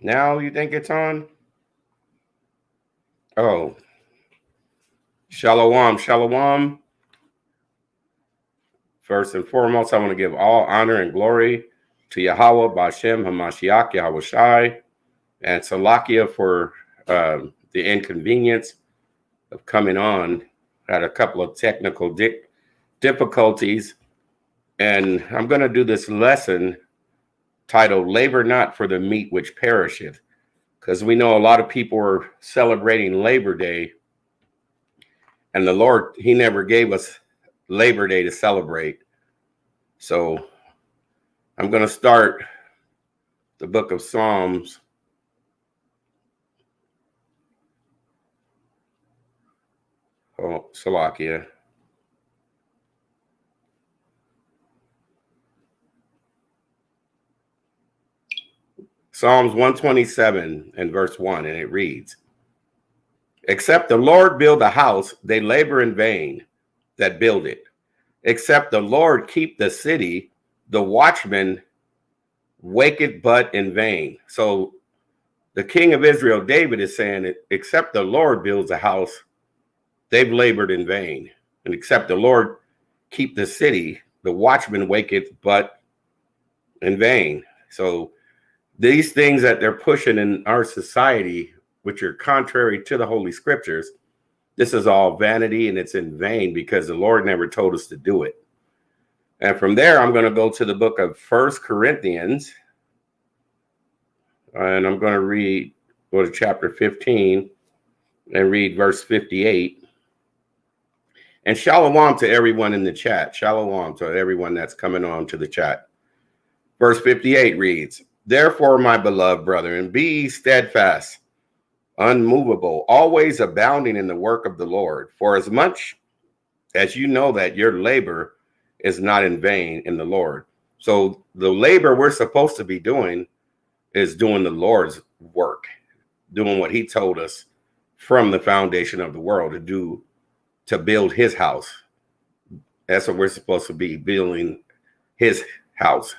Now you think it's on? Oh, shalom, shalom. First and foremost, I want to give all honor and glory to Yahweh, Bashem, Hamashiach, Yahweh Shai, and Salakia for the inconvenience of coming on. Had a couple of technical difficulties, and I'm going to do this lesson titled Labor Not for the Meat Which Perisheth, because we know a lot of people are celebrating Labor Day, and the Lord, he never gave us Labor Day to celebrate. So I'm going to start the book of Psalms. Oh, Salakia. Psalms 127 and verse 1, and it reads, Except the Lord build a house, they labor in vain that build it. Except the Lord keep the city, the watchman waketh but in vain. So the king of Israel, David, is saying, except the Lord builds a house, they've labored in vain. And except the Lord keep the city, the watchman waketh but in vain. So these things that they're pushing in our society, which are contrary to the Holy Scriptures, this is all vanity and it's in vain because the Lord never told us to do it. And from there, I'm going to go to the book of 1 Corinthians. And I'm going to go to chapter 15 and read verse 58. And shalom to everyone in the chat. Shalom to everyone that's coming on to the chat. Verse 58 reads, Therefore, my beloved brethren, be ye steadfast, unmovable, always abounding in the work of the Lord. For as much as you know that your labor is not in vain in the Lord. So the labor we're supposed to be doing is doing the Lord's work, doing what he told us from the foundation of the world to do, to build his house. That's what we're supposed to be, building his house.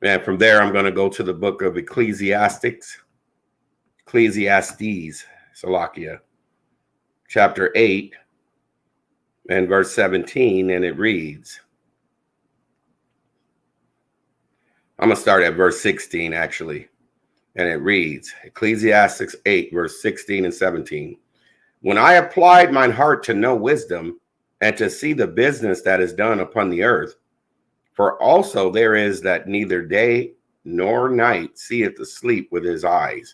And from there, I'm going to go to the book of Ecclesiastes, Salakia, chapter 8 and verse 17, and it reads, I'm going to start at verse 16, actually, and it reads, Ecclesiastes 8, verse 16 and 17. When I applied mine heart to know wisdom and to see the business that is done upon the earth, for also there is that neither day nor night seeth the sleep with his eyes.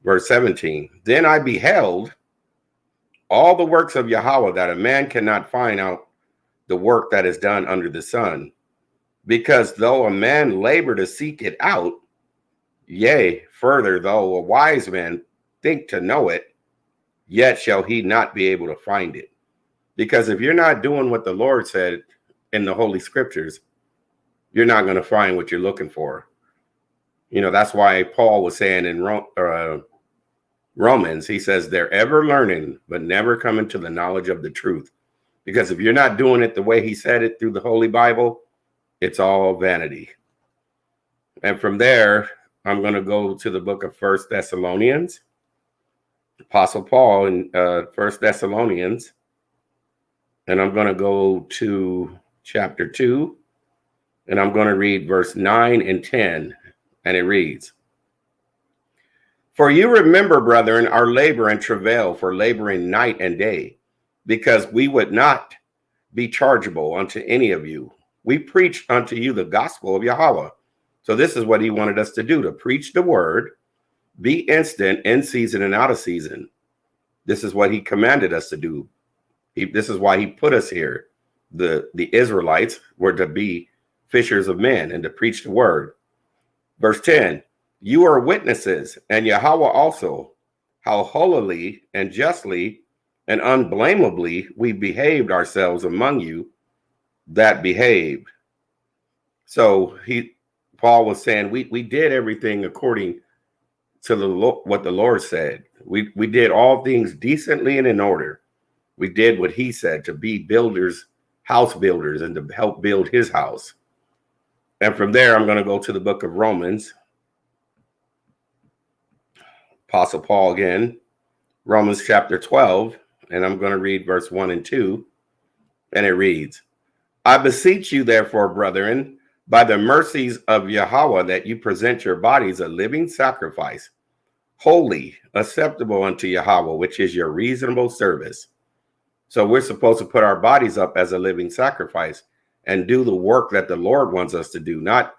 Verse 17, then I beheld all the works of Yahweh, that a man cannot find out the work that is done under the sun. Because though a man labor to seek it out, yea, further, though a wise man think to know it, yet shall he not be able to find it. Because if you're not doing what the Lord said in the Holy Scriptures, you're not going to find what you're looking for. You know, that's why Paul was saying in Romans, he says, they're ever learning, but never coming to the knowledge of the truth. Because if you're not doing it the way he said it through the Holy Bible, it's all vanity. And from there, I'm going to go to the book of 1 Thessalonians. Apostle Paul in 1 Thessalonians. And I'm going to go to chapter 2. And I'm going to read verse 9 and 10. And it reads, For you remember, brethren, our labor and travail for laboring night and day, because we would not be chargeable unto any of you. We preached unto you the gospel of Yahweh. So this is what he wanted us to do, to preach the word, be instant, in season and out of season. This is what he commanded us to do. This is why he put us here. The Israelites were to be fishers of men and to preach the word. Verse 10, you are witnesses, and Yahweh also, how holily and justly and unblameably we behaved ourselves among you that behaved. So Paul was saying we did everything according to what the Lord said. We did all things decently and in order. We did what he said, to be builders, house builders, and to help build his house. And from there, I'm going to go to the book of Romans. Apostle Paul again, Romans chapter 12, and I'm going to read verse 1 and 2, and it reads, I beseech you, therefore, brethren, by the mercies of Yahweh, that you present your bodies a living sacrifice, holy, acceptable unto Yahweh, which is your reasonable service. So we're supposed to put our bodies up as a living sacrifice and do the work that the Lord wants us to do, not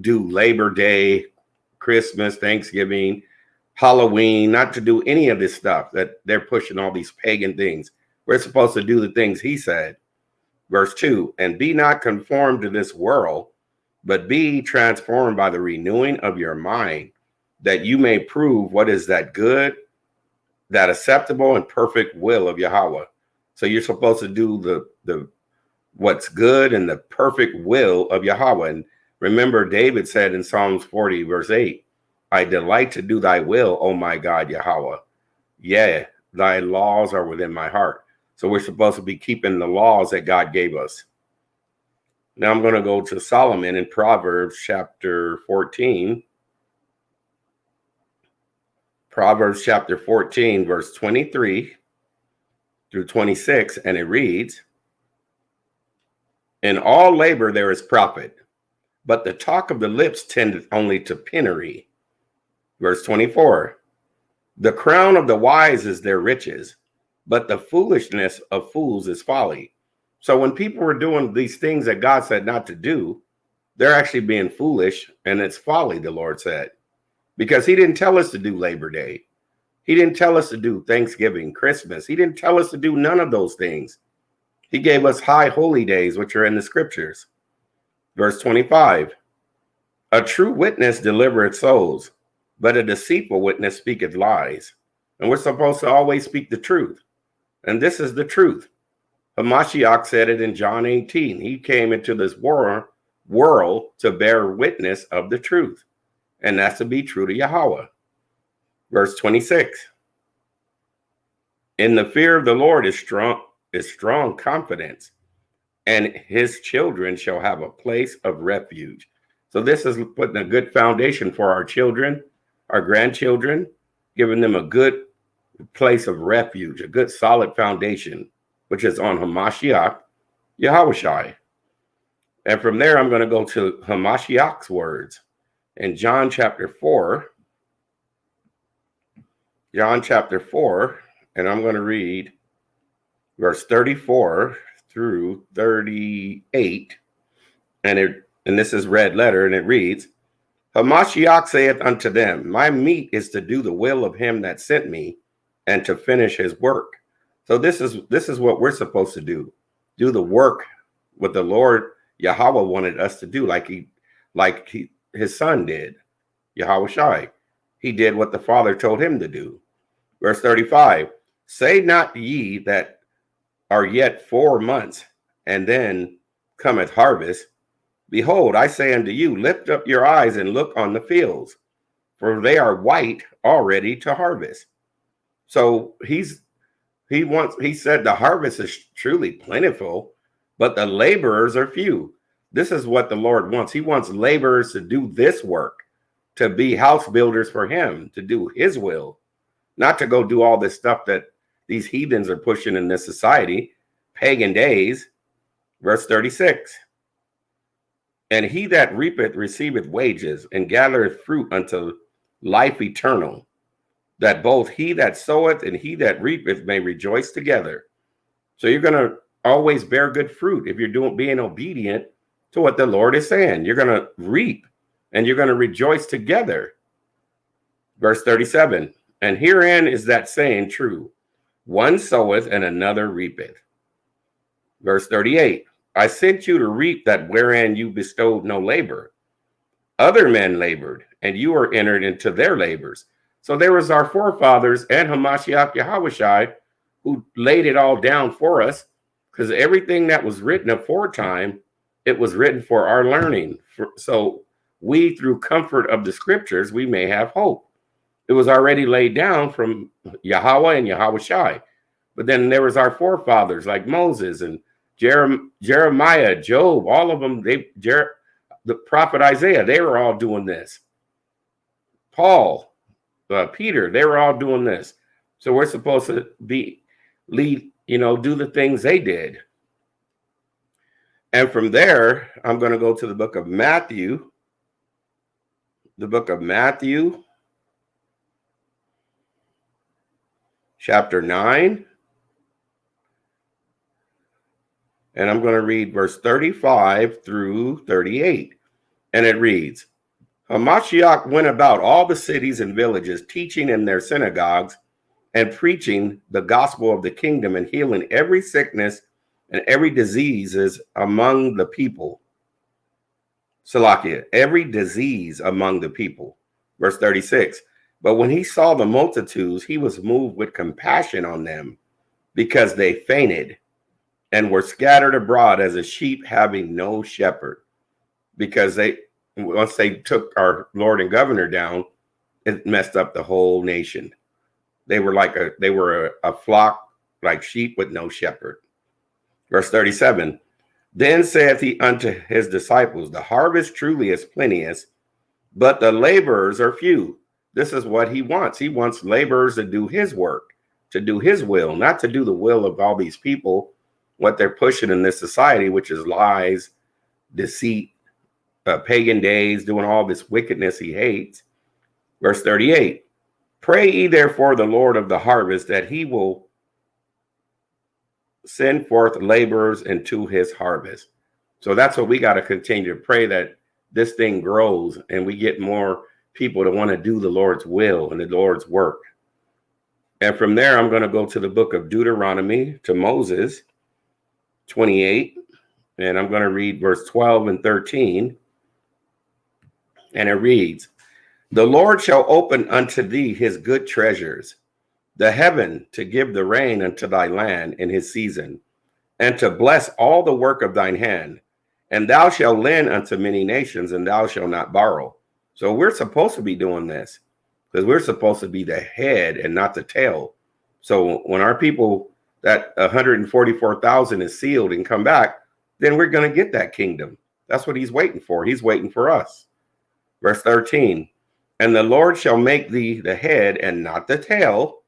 do Labor Day, Christmas, Thanksgiving, Halloween, not to do any of this stuff that they're pushing, all these pagan things. We're supposed to do the things he said. Verse 2, and be not conformed to this world, but be transformed by the renewing of your mind, that you may prove what is that good, that acceptable and perfect will of Yahweh. So you're supposed to do the what's good and the perfect will of Yahweh. And remember, David said in Psalms 40, verse 8, I delight to do thy will, O my God, Yahweh. Yea, thy laws are within my heart. So we're supposed to be keeping the laws that God gave us. Now I'm going to go to Solomon in Proverbs chapter 14. Proverbs chapter 14, verse 23 through 26, and it reads, in all labor there is profit, but the talk of the lips tendeth only to penury. Verse 24, the crown of the wise is their riches, but the foolishness of fools is folly. So when people were doing these things that God said not to do, they're actually being foolish, and it's folly, the Lord said, because he didn't tell us to do Labor Day. He didn't tell us to do Thanksgiving, Christmas. He didn't tell us to do none of those things. He gave us high holy days, which are in the scriptures. Verse 25, a true witness delivereth souls, but a deceitful witness speaketh lies. And we're supposed to always speak the truth. And this is the truth. Hamashiach said it in John 18. He came into this world to bear witness of the truth. And that's to be true to Yahweh. Verse 26. In the fear of the Lord is strong confidence, and his children shall have a place of refuge. So this is putting a good foundation for our children, our grandchildren, giving them a good place of refuge, a good solid foundation, which is on Hamashiach, Yahushai. And from there, I'm going to go to Hamashiach's words in John chapter 4. John chapter 4, and I'm going to read verse 34 through 38. And this is red letter, and it reads, Hamashiach saith unto them, my meat is to do the will of him that sent me, and to finish his work. So this is what we're supposed to do the work what the Lord Yahweh wanted us to do, like his son did, Yahushai. He did what the Father told him to do. Verse 35, say not ye that are yet 4 months, and then cometh harvest. Behold, I say unto you, lift up your eyes and look on the fields, for they are white already to harvest. So he said the harvest is truly plentiful, but the laborers are few. This is what the Lord wants. He wants laborers to do this work, to be house builders for him, to do his will, not to go do all this stuff that these heathens are pushing in this society, pagan days. Verse 36, and he that reapeth receiveth wages, and gathereth fruit unto life eternal, that both he that soweth and he that reapeth may rejoice together. So you're going to always bear good fruit if you're being obedient to what the Lord is saying. You're going to reap, and you're going to rejoice together. Verse 37, and herein is that saying true, one soweth and another reapeth. Verse 38, I sent you to reap that wherein you bestowed no labor. Other men labored, and you are entered into their labors. So there was our forefathers and Hamashiach Yahushai who laid it all down for us, because everything that was written aforetime, it was written for our learning. So we, through comfort of the scriptures, we may have hope. It was already laid down from Yahweh and Yahushai. But then there was our forefathers like Moses and Jeremiah, Job, all of them, the prophet Isaiah, they were all doing this. Paul, Peter. They were all doing this. So we're supposed to lead, do the things they did. And from there, I'm going to go to the book of Matthew. The book of Matthew, chapter 9. And I'm going to read verse 35 through 38. And it reads, Hamashiach went about all the cities and villages, teaching in their synagogues and preaching the gospel of the kingdom and healing every sickness and every disease among the people. Salakia, every disease among the people. Verse 36. But when he saw the multitudes, he was moved with compassion on them because they fainted and were scattered abroad as a sheep having no shepherd. Because once they took our Lord and governor down, it messed up the whole nation. They were a flock like sheep with no shepherd. Verse 37. Then saith he unto his disciples, the harvest truly is plenteous, but the laborers are few. This is what he wants. He wants laborers to do his work, to do his will, not to do the will of all these people, what they're pushing in this society, which is lies, deceit, pagan days, doing all this wickedness he hates. Verse 38. Pray ye therefore the Lord of the harvest that he will send forth laborers into his harvest. So that's what we got to continue to pray, that this thing grows and we get more people to want to do the Lord's will and the Lord's work. And from there, I'm going to go to the book of Deuteronomy, to Moses 28, and I'm going to read verse 12 and 13. And it reads, the Lord shall open unto thee his good treasures, the heaven to give the rain unto thy land in his season, and to bless all the work of thine hand. And thou shalt lend unto many nations, and thou shalt not borrow. So we're supposed to be doing this because we're supposed to be the head and not the tail. So when our people, that 144,000 is sealed and come back, then we're going to get that kingdom. That's what he's waiting for. He's waiting for us. Verse 13, and the Lord shall make thee the head and not the tail,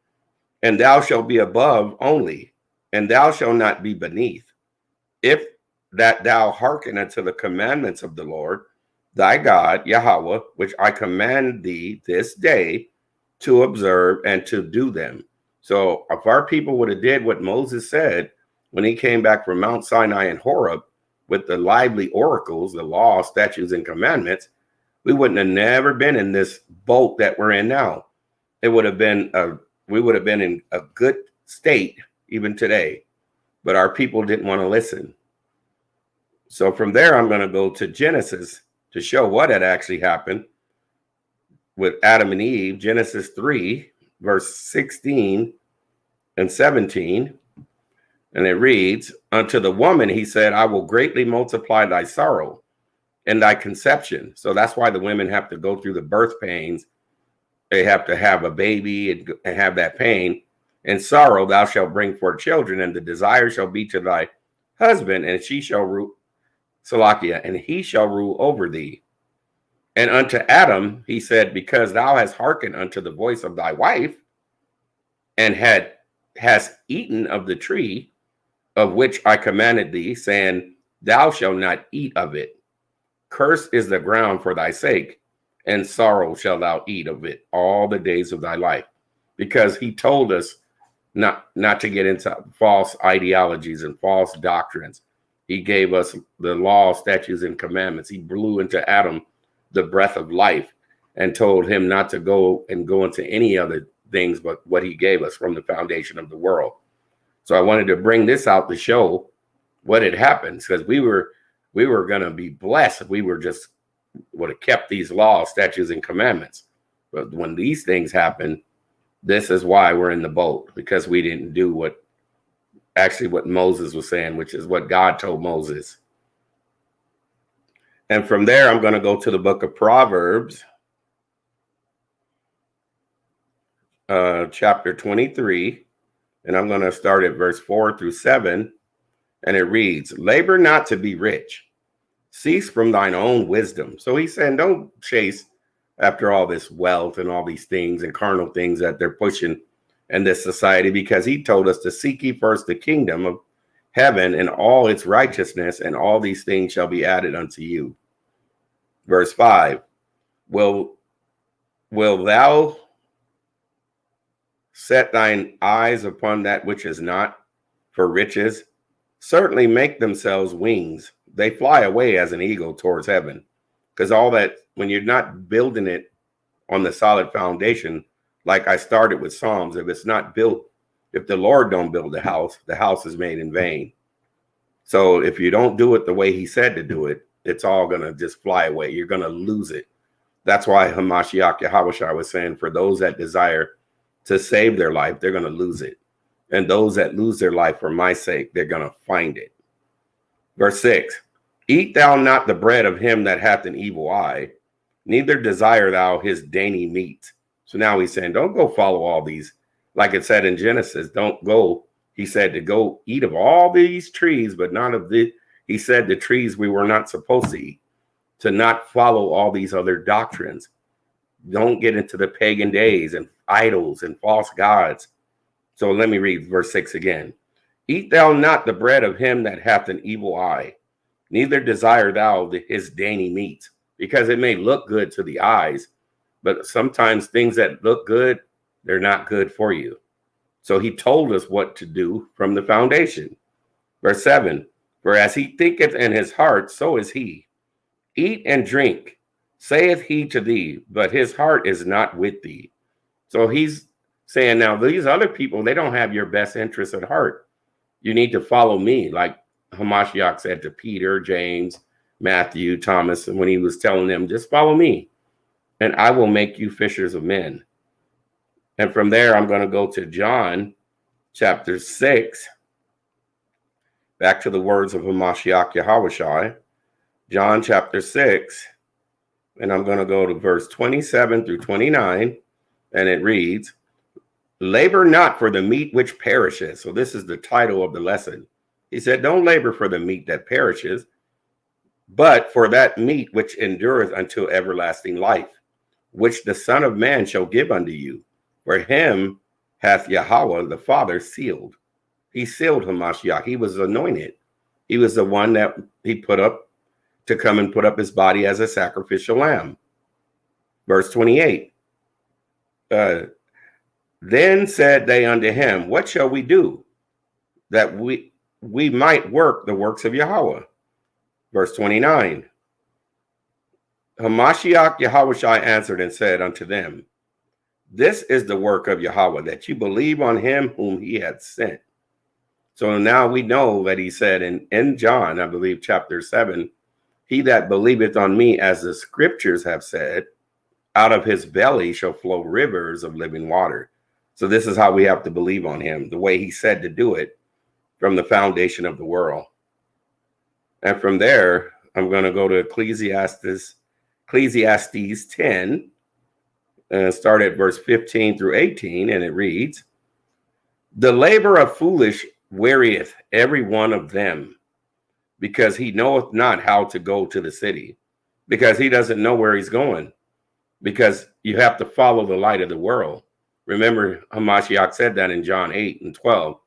and thou shalt be above only, and thou shalt not be beneath. If that thou hearken unto the commandments of the Lord, thy God, Yahweh, which I command thee this day to observe and to do them. So if our people would have did what Moses said when he came back from Mount Sinai and Horeb with the lively oracles, the law, statutes, and commandments, we wouldn't have never been in this boat that we're in now. It would have been we would have been in a good state even today, but our people didn't want to listen. So from there, I'm going to go to Genesis to show what had actually happened with Adam and Eve. Genesis 3, verse 16 and 17. And it reads, unto the woman, he said, I will greatly multiply thy sorrow and thy conception. So that's why the women have to go through the birth pains. They have to have a baby and have that pain. And sorrow thou shalt bring forth children, and the desire shall be to thy husband, and she shall rule, Salakia, and he shall rule over thee. And unto Adam he said, because thou hast hearkened unto the voice of thy wife, and hast eaten of the tree of which I commanded thee, saying, thou shalt not eat of it. Cursed is the ground for thy sake, and sorrow shalt thou eat of it all the days of thy life. Because he told us not to get into false ideologies and false doctrines. He gave us the law, statutes, and commandments. He blew into Adam the breath of life and told him not to go into any other things but what he gave us from the foundation of the world. So I wanted to bring this out to show what had happened, because we were going to be blessed if we would have kept these laws, statutes, and commandments. But when these things happen, this is why we're in the boat, because we didn't do what Moses was saying, which is what God told Moses. And from there, I'm going to go to the book of Proverbs, chapter 23, and I'm going to start at verse 4 through 7, and it reads, labor not to be rich, cease from thine own wisdom. So he's saying, don't chase after all this wealth and all these things and carnal things that they're pushing in this society, because he told us to seek ye first the kingdom of heaven and all its righteousness, and all these things shall be added unto you. Verse 5, will thou set thine eyes upon that which is not, for riches certainly make themselves wings. They fly away as an eagle towards heaven. Because all that, when you're not building it on the solid foundation, like I started with Psalms, if it's not built, if the Lord don't build the house is made in vain. So if you don't do it the way he said to do it, it's all going to just fly away. You're going to lose it. That's why Hamashiach Yahushua was saying, for those that desire to save their life, they're going to lose it. And those that lose their life for my sake, they're going to find it. Verse 6, eat thou not the bread of him that hath an evil eye, neither desire thou his dainty meat. So now he's saying, don't go follow all these. Like it said in Genesis, don't go. He said to go eat of all these trees, but not of the, he said the trees we were not supposed to eat, to not follow all these other doctrines. Don't get into the pagan days and idols and false gods. So let me read verse 6 again. Eat thou not the bread of him that hath an evil eye, neither desire thou his dainty meat, because it may look good to the eyes, but sometimes things that look good, they're not good for you. So he told us what to do from the foundation. Verse 7, for as he thinketh in his heart, so is he. Eat and drink, saith he to thee, but his heart is not with thee. So he's saying now, these other people, they don't have your best interest at heart. You need to follow me, like Hamashiach said to Peter, James, Matthew, Thomas, and when he was telling them, just follow me, and I will make you fishers of men. And from there, I'm going to go to John chapter 6, back to the words of Hamashiach Yahushua, John chapter 6, and I'm going to go to verse 27 through 29, and it reads, labor not for the meat which perishes. So this is the title of the lesson. He said, don't labor for the meat that perishes, but for that meat which endureth unto everlasting life, which the Son of Man shall give unto you. For him hath Yahweh the Father sealed. He sealed Hamashiach. He was anointed. He was the one that he put up to come and put up his body as a sacrificial lamb. Verse 28. Then said they unto him, what shall we do that we might work the works of Yahweh? Verse 29. Hamashiach Yahushua answered and said unto them, this is the work of Yahweh, that you believe on him whom he hath sent. So now we know that he said in John, I believe, chapter 7, he that believeth on me, as the scriptures have said, out of his belly shall flow rivers of living water. So this is how we have to believe on him, the way he said to do it from the foundation of the world. And from there, I'm going to go to Ecclesiastes 10, and start at verse 15 through 18, and it reads, the labor of foolish wearieth every one of them, because he knoweth not how to go to the city, because he doesn't know where he's going, because you have to follow the light of the world. Remember, Hamashiach said that in John 8 and 12.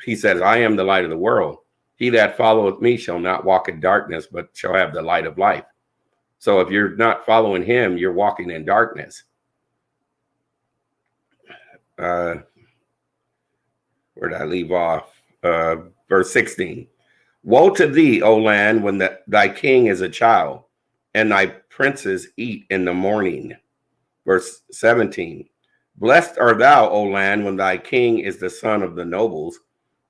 He says, I am the light of the world. He that followeth me shall not walk in darkness, but shall have the light of life. So if you're not following him, you're walking in darkness. Where did I leave off? Verse 16. Woe to thee, O land, when thy king is a child, and thy princes eat in the morning. Verse 17. Blessed art thou, O land, when thy king is the son of the nobles,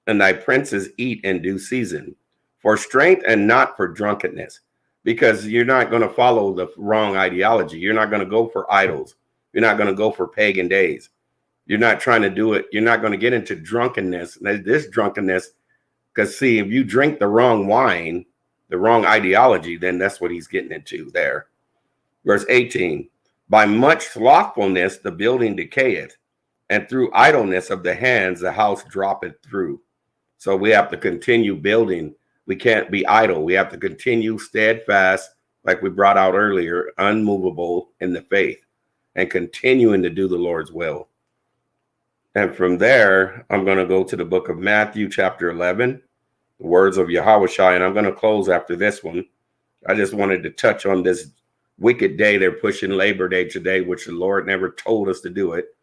and thy princes eat in due season, for strength and not for drunkenness. Because you're not going to follow the wrong ideology. You're not going to go for idols. You're not going to go for pagan days. You're not trying to do it. You're not going to get into drunkenness. This drunkenness, because see, if you drink the wrong wine, the wrong ideology, then that's what he's getting into there. Verse 18, by much slothfulness the building decayeth, and through idleness of the hands the house droppeth through. So we have to continue building. We can't be idle. We have to continue steadfast like we brought out earlier, unmovable in the faith and continuing to do the Lord's will. And from there, I'm going to go to the book of Matthew, chapter 11, the words of Yahushua, and I'm going to close after this one. I just wanted to touch on this wicked day. They're pushing Labor Day today, which the Lord never told us to do it.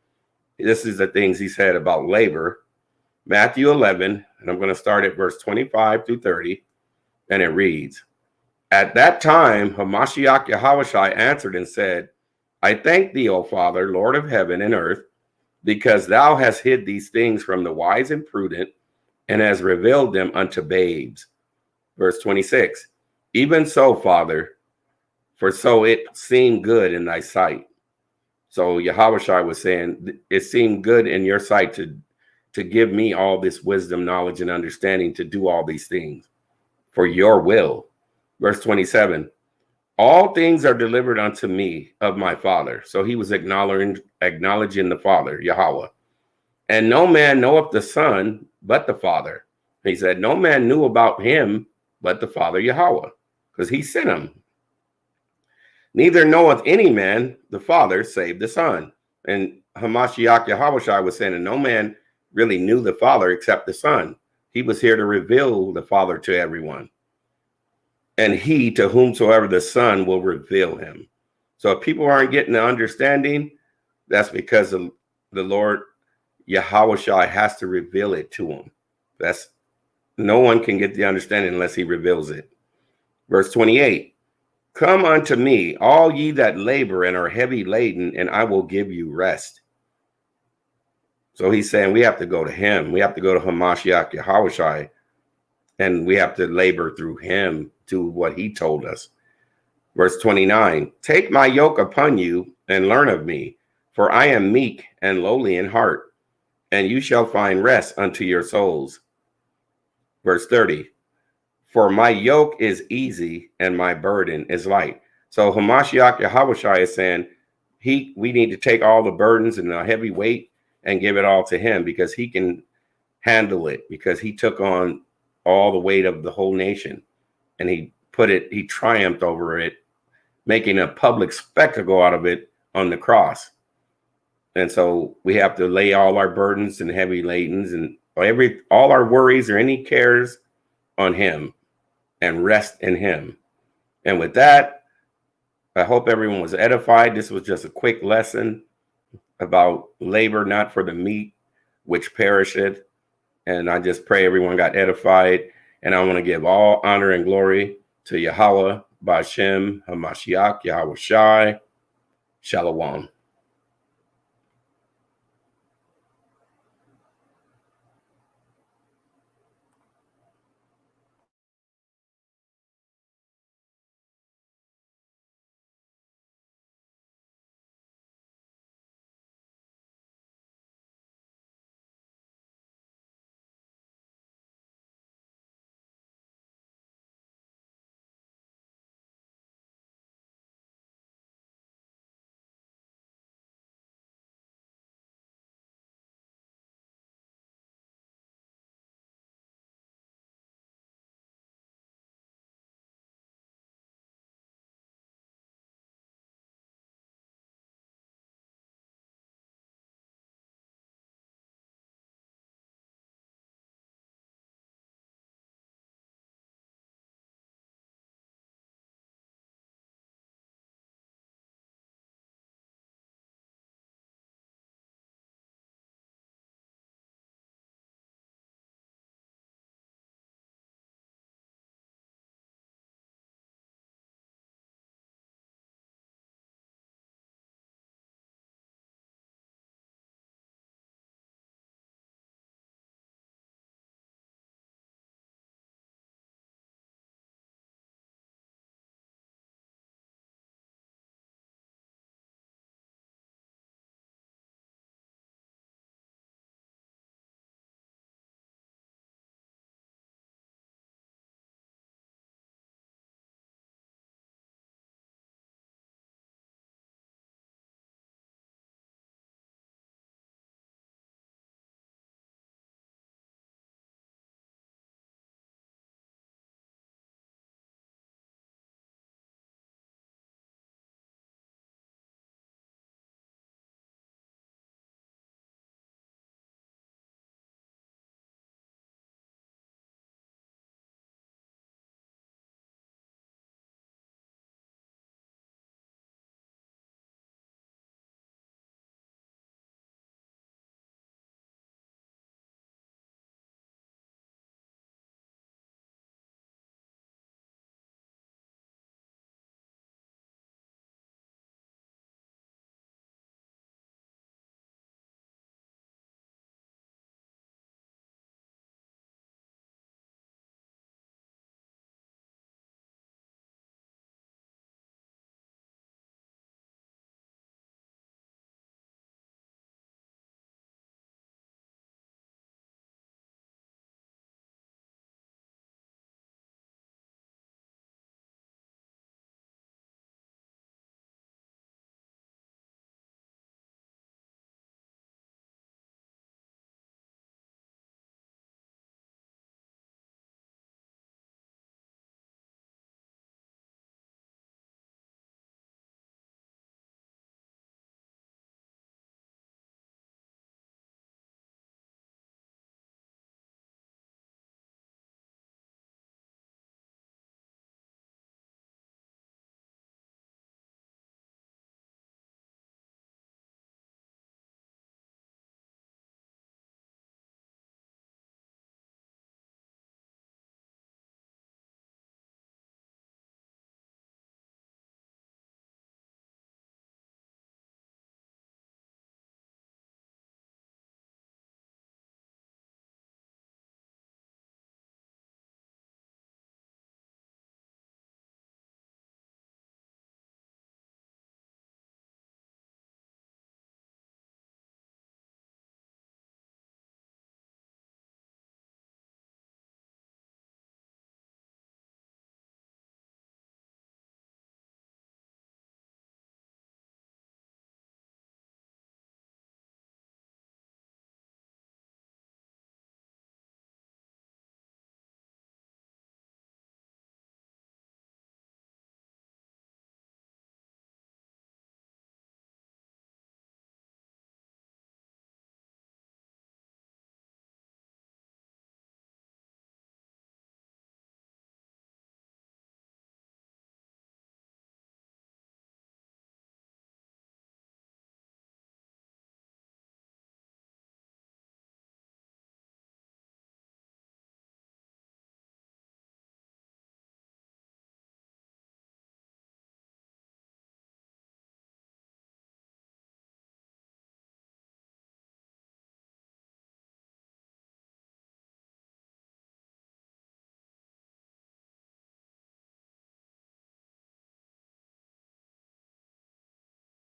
This is the things he said about labor. Matthew 11, and I'm going to start at verse 25 through 30, and it reads, At that time, Hamashiach Yahushua answered and said, I thank thee, O Father, Lord of heaven and earth, because thou hast hid these things from the wise and prudent, and hast revealed them unto babes. Verse 26, Even so, Father, for so it seemed good in thy sight. So Yahushua was saying, it seemed good in your sight to give me all this wisdom, knowledge, and understanding to do all these things for your will. Verse 27, all things are delivered unto me of my Father. So he was acknowledging the Father, Yahweh. And no man knoweth the Son but the Father. He said, no man knew about him but the Father, Yahweh, because he sent him. Neither knoweth any man the Father save the Son. And Hamashiach Yahushua was saying, and no man really knew the Father except the Son. He was here to reveal the Father to everyone. And he to whomsoever the Son will reveal him. So if people aren't getting the understanding, that's because of the Lord Yahushua has to reveal it to them. That's no one can get the understanding unless he reveals it. Verse 28, come unto me, all ye that labor and are heavy laden, and I will give you rest. So he's saying we have to go to him. We have to go to Hamashiach Yahushua, and we have to labor through him to what he told us. Verse 29, take my yoke upon you and learn of me, for I am meek and lowly in heart, and you shall find rest unto your souls. Verse 30, for my yoke is easy and my burden is light. So Hamashiach Yahushua is saying we need to take all the burdens and the heavy weight and give it all to him, because he can handle it, because he took on all the weight of the whole nation, and he triumphed over it, making a public spectacle out of it on the cross. And so we have to lay all our burdens and heavy ladens and all our worries or any cares on him and rest in him. And with that, I hope everyone was edified. This was just a quick lesson about labor, not for the meat, which perisheth. And I just pray everyone got edified. And I want to give all honor and glory to Yahweh, Ba'Shem, Hamashiach, Yahushai, Shalom.